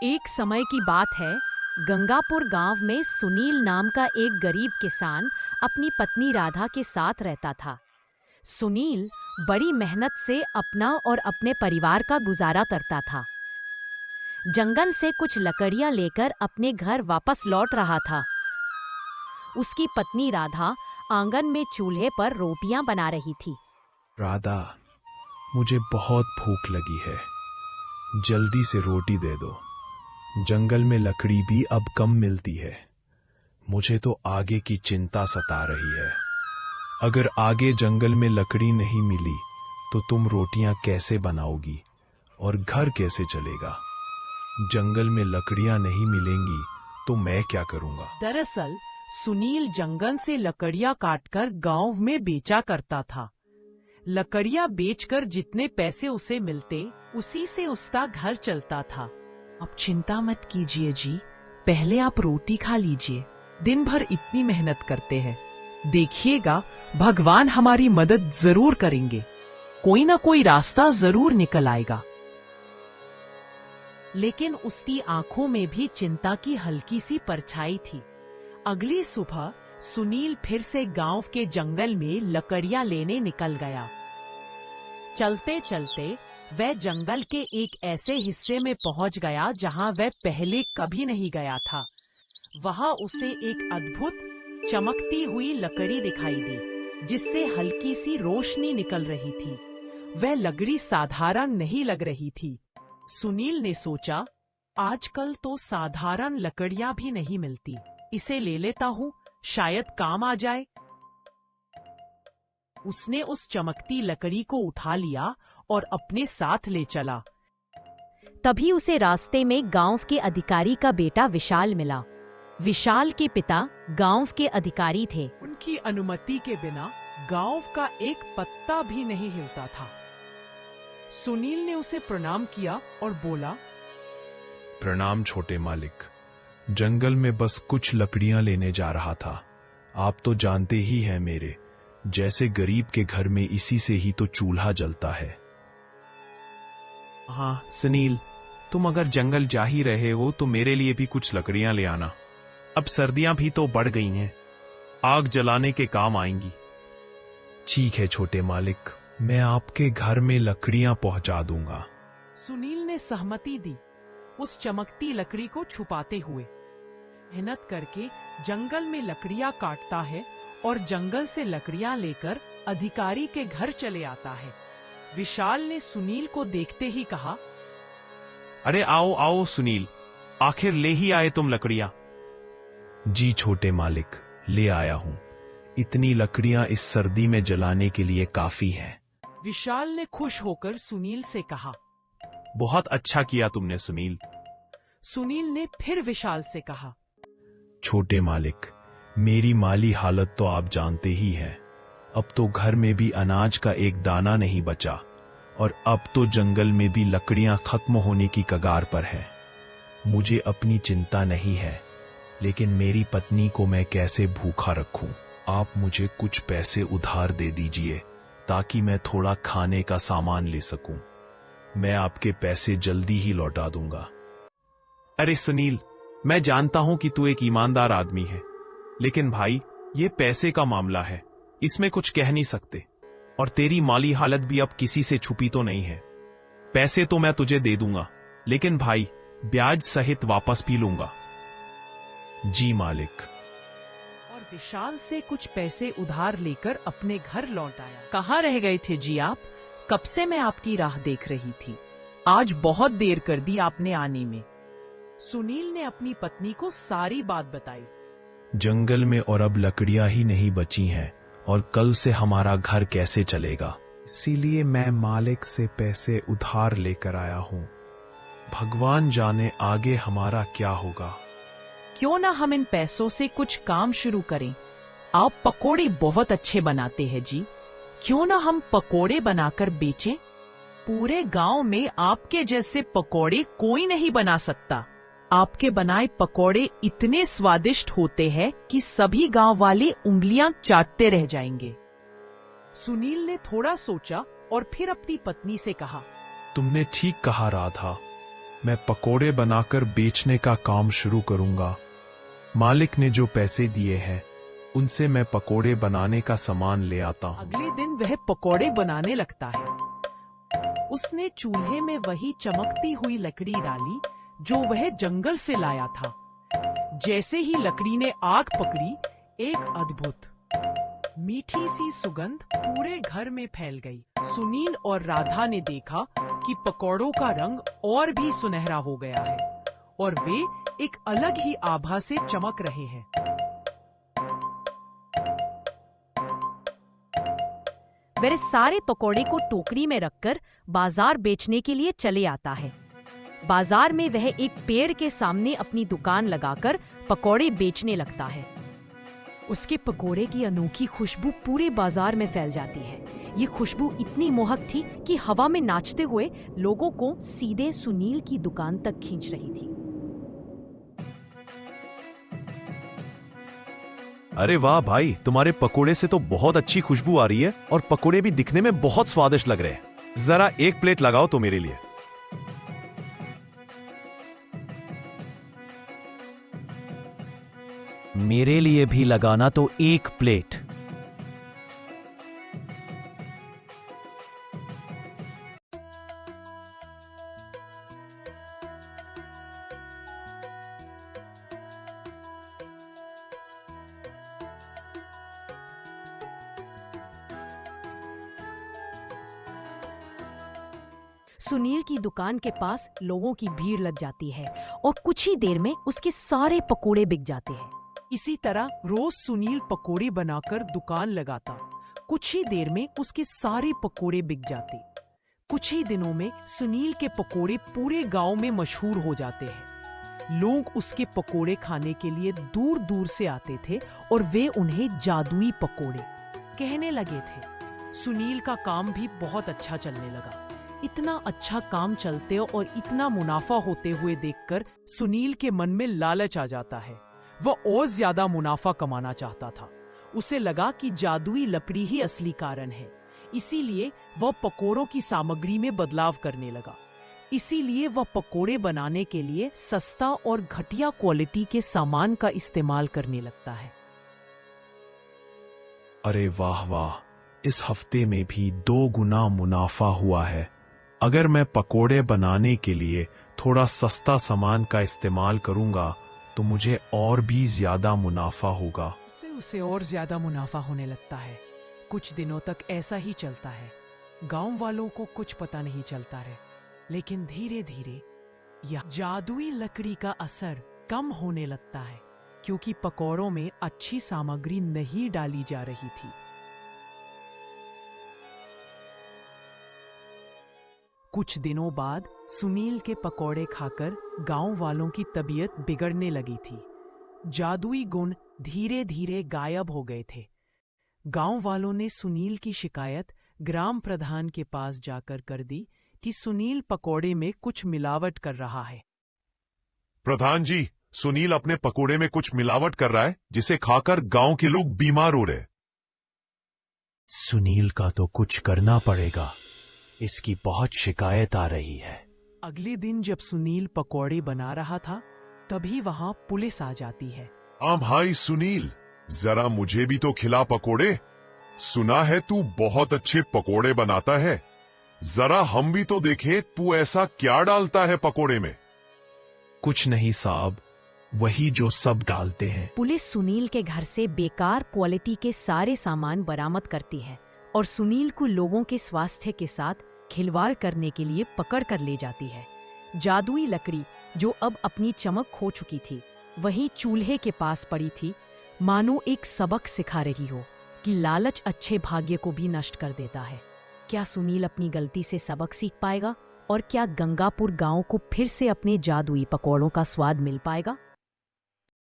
एक समय की बात है। गंगापुर गांव में सुनील नाम का एक गरीब किसान अपनी पत्नी राधा के साथ रहता था। सुनील बड़ी मेहनत से अपना और अपने परिवार का गुजारा करता था। जंगल से कुछ लकड़ियां लेकर अपने घर वापस लौट रहा था। उसकी पत्नी राधा आंगन में चूल्हे पर रोटियां बना रही थी। राधा, मुझे बहुत भूख लगी है, जल्दी से रोटी दे दो। जंगल में लकड़ी भी अब कम मिलती है। मुझे तो आगे की चिंता सता रही है। अगर आगे जंगल में लकड़ी नहीं मिली तो तुम रोटियां कैसे बनाओगी और घर कैसे चलेगा? जंगल में लकड़ियां नहीं मिलेंगी तो मैं क्या करूंगा? दरअसल सुनील जंगल से लकड़ियां काटकर गांव में बेचा करता था। लकड़ियां बेचकर जितने पैसे उसे मिलते उसी से उसका घर चलता था। अब चिंता मत कीजिए जी, पहले आप रोटी खा लीजिए। दिन भर इतनी मेहनत करते हैं, देखिएगा भगवान हमारी मदद जरूर करेंगे। कोई ना कोई रास्ता जरूर निकल आएगा। लेकिन उसकी आंखों में भी चिंता की हल्की सी परछाई थी। अगली सुबह सुनील फिर से गांव के जंगल में लकड़ियां लेने निकल गया। चलते चलते वह जंगल के एक ऐसे हिस्से में पहुंच गया जहां वह पहले कभी नहीं गया था। वहां उसे एक अद्भुत चमकती हुई लकड़ी दिखाई दी, जिससे हल्की सी रोशनी निकल रही थी। वह लकड़ी साधारण नहीं लग रही थी। सुनील ने सोचा, आजकल तो साधारण लकड़ियां भी नहीं मिलती, इसे ले लेता हूँ, शायद काम आ जाए। उसने उस चमकती लकड़ी को उठा लिया और अपने साथ ले चला। तभी उसे रास्ते में गांव के अधिकारी का बेटा विशाल मिला। विशाल के पिता गांव के अधिकारी थे। उनकी अनुमति के बिना गांव का एक पत्ता भी नहीं हिलता था। सुनील ने उसे प्रणाम किया और बोला, प्रणाम छोटे मालिक, जंगल में बस कुछ लकड़ियां लेने जा रहा था। आप तो जानते ही हैं मेरे जैसे गरीब के घर में इसी से ही तो चूल्हा जलता है। हाँ सुनील, तुम अगर जंगल जा ही रहे हो तो मेरे लिए भी कुछ लकड़ियां ले आना। अब सर्दियां भी तो बढ़ गई हैं, आग जलाने के काम आएंगी। ठीक है छोटे मालिक, मैं आपके घर में लकड़ियां पहुंचा दूंगा। सुनील ने सहमति दी। उस चमकती लकड़ी को छुपाते हुए मेहनत करके जंगल में लकड़ियां काटता है और जंगल से लकड़ियां लेकर अधिकारी के घर चले आता है। विशाल ने सुनील को देखते ही कहा, अरे आओ आओ सुनील, आखिर ले ही आए तुम लकड़ियां। जी छोटे मालिक, ले आया हूं। इतनी लकड़ियां इस सर्दी में जलाने के लिए काफी हैं। विशाल ने खुश होकर सुनील से कहा। बहुत अच्छा किया तुमने सुनील। सुनील ने फिर विशाल से कहा, छोटे मालिक, मेरी माली हालत तो आप जानते ही हैं। अब तो घर में भी अनाज का एक दाना नहीं बचा और अब तो जंगल में भी लकड़ियां खत्म होने की कगार पर है। मुझे अपनी चिंता नहीं है, लेकिन मेरी पत्नी को मैं कैसे भूखा रखूं? आप मुझे कुछ पैसे उधार दे दीजिए ताकि मैं थोड़ा खाने का सामान ले सकूं। मैं आपके पैसे जल्दी ही लौटा दूंगा। अरे सुनील, मैं जानता हूं कि तू एक ईमानदार आदमी है, लेकिन भाई ये पैसे का मामला है, इसमें कुछ कह नहीं सकते। और तेरी माली हालत भी अब किसी से छुपी तो नहीं है। पैसे तो मैं तुझे दे दूंगा, लेकिन भाई ब्याज सहित वापस भी लूंगा। जी मालिक। और विशाल से कुछ पैसे उधार लेकर अपने घर लौट आया। कहाँ रह गए थे जी आप? कब से मैं आपकी राह देख रही थी। आज बहुत देर कर दी आपने आने में। सुनील ने अपनी पत्नी को सारी बात बताई। जंगल में और अब लकड़ियां ही नहीं बची हैं और कल से हमारा घर कैसे चलेगा? इसीलिए मैं मालिक से पैसे उधार लेकर आया हूँ। भगवान जाने आगे हमारा क्या होगा। क्यों ना हम इन पैसों से कुछ काम शुरू करें। आप पकोड़े बहुत अच्छे बनाते हैं जी, क्यों ना हम पकोड़े बनाकर बेचें? पूरे गांव में आपके जैसे पकोड़े कोई नहीं बना सकता। आपके बनाए पकोड़े इतने स्वादिष्ट होते हैं कि सभी गांव वाले उंगलियां चाटते रह जाएंगे। सुनील ने थोड़ा सोचा और फिर अपनी पत्नी से कहा, तुमने ठीक कहा राधा, मैं पकोड़े बनाकर बेचने का काम शुरू करूंगा। मालिक ने जो पैसे दिए हैं उनसे मैं पकोड़े बनाने का सामान ले आता हूँ। अगले दिन वह पकोड़े बनाने लगता है। उसने चूल्हे में वही चमकती हुई लकड़ी डाली जो वह जंगल से लाया था। जैसे ही लकड़ी ने आग पकड़ी, एक अद्भुत मीठी सी सुगंध पूरे घर में फैल गई। सुनील और राधा ने देखा कि पकौड़ों का रंग और भी सुनहरा हो गया है और वे एक अलग ही आभा से चमक रहे हैं। वह सारे पकौड़े को टोकरी में रखकर बाजार बेचने के लिए चले आता है। बाजार में वह एक पेड़ के सामने अपनी दुकान लगाकर पकौड़े बेचने लगता है। उसके पकोड़े की अनोखी खुशबू पूरे बाजार में फैल जाती है। ये खुशबू इतनी मोहक थी कि हवा में नाचते हुए लोगों को सीधे सुनील की दुकान तक खींच रही थी। अरे वाह भाई, तुम्हारे पकोड़े से तो बहुत अच्छी खुशबू आ रही है और पकोड़े भी दिखने में बहुत स्वादिष्ट लग रहे हैं। जरा एक प्लेट लगाओ तो मेरे लिए। मेरे लिए भी लगाना तो एक प्लेट। सुनील की दुकान के पास लोगों की भीड़ लग जाती है और कुछ ही देर में उसके सारे पकोड़े बिक जाते हैं। इसी तरह रोज सुनील पकोड़े बनाकर दुकान लगाता। कुछ ही देर में उसके सारे पकोड़े बिक जाते। कुछ ही दिनों में सुनील के पकोड़े पूरे गांव में मशहूर हो जाते हैं। लोग उसके पकोड़े खाने के लिए दूर दूर से आते थे और वे उन्हें जादुई पकोड़े कहने लगे थे। सुनील का काम भी बहुत अच्छा चलने लगा। इतना अच्छा काम चलते और इतना मुनाफा होते हुए देखकर सुनील के मन में लालच आ जाता है। वह और ज्यादा मुनाफा कमाना चाहता था। उसे लगा कि जादुई लकड़ी ही असली कारण है। इसीलिए वह पकोड़ों की सामग्री में बदलाव करने लगा। इसीलिए वह पकोड़े बनाने के लिए सस्ता और घटिया क्वालिटी के सामान का इस्तेमाल करने लगता है। अरे वाह वाह, इस हफ्ते में भी 2 गुना मुनाफा हुआ है। अगर मैं पकोड़े बनाने के लिए थोड़ा सस्ता सामान का इस्तेमाल करूंगा तो मुझे और भी ज्यादा मुनाफा होगा। उससे उसे और ज्यादा मुनाफा होने लगता है। कुछ दिनों तक ऐसा ही चलता है। गांव वालों को कुछ पता नहीं चलता है, लेकिन धीरे धीरे यह जादुई लकड़ी का असर कम होने लगता है, क्योंकि पकौड़ों में अच्छी सामग्री नहीं डाली जा रही थी। कुछ दिनों बाद सुनील के पकौड़े खाकर गांव वालों की तबीयत बिगड़ने लगी थी। जादुई गुण धीरे धीरे गायब हो गए थे। गांव वालों ने सुनील की शिकायत ग्राम प्रधान के पास जाकर कर दी कि सुनील पकौड़े में कुछ मिलावट कर रहा है। प्रधान जी, सुनील अपने पकोड़े में कुछ मिलावट कर रहा है जिसे खाकर गांव के लोग बीमार हो रहे। सुनील का तो कुछ करना पड़ेगा, इसकी बहुत शिकायत आ रही है। अगले दिन जब सुनील पकौड़े बना रहा था, तभी वहां पुलिस आ जाती है। भाई सुनील, जरा मुझे भी तो खिला पकोड़े। सुना है तू बहुत अच्छे पकोड़े बनाता है। जरा हम भी तो देखें तू ऐसा क्या डालता है पकोड़े में। कुछ नहीं साहब, वही जो सब डालते हैं। पुलिस सुनील के घर से बेकार क्वालिटी के सारे सामान बरामद करती है और सुनील को लोगों के स्वास्थ्य के साथ खिलवाड़ करने के लिए पकड़ कर ले जाती है। जादुई लकड़ी जो अब अपनी चमक खो चुकी थी, वही चूल्हे के पास पड़ी थी, मानो एक सबक सिखा रही हो कि लालच अच्छे भाग्य को भी नष्ट कर देता है। क्या सुनील अपनी गलती से सबक सीख पाएगा और क्या गंगापुर गांव को फिर से अपने जादुई पकौड़ों का स्वाद मिल पाएगा?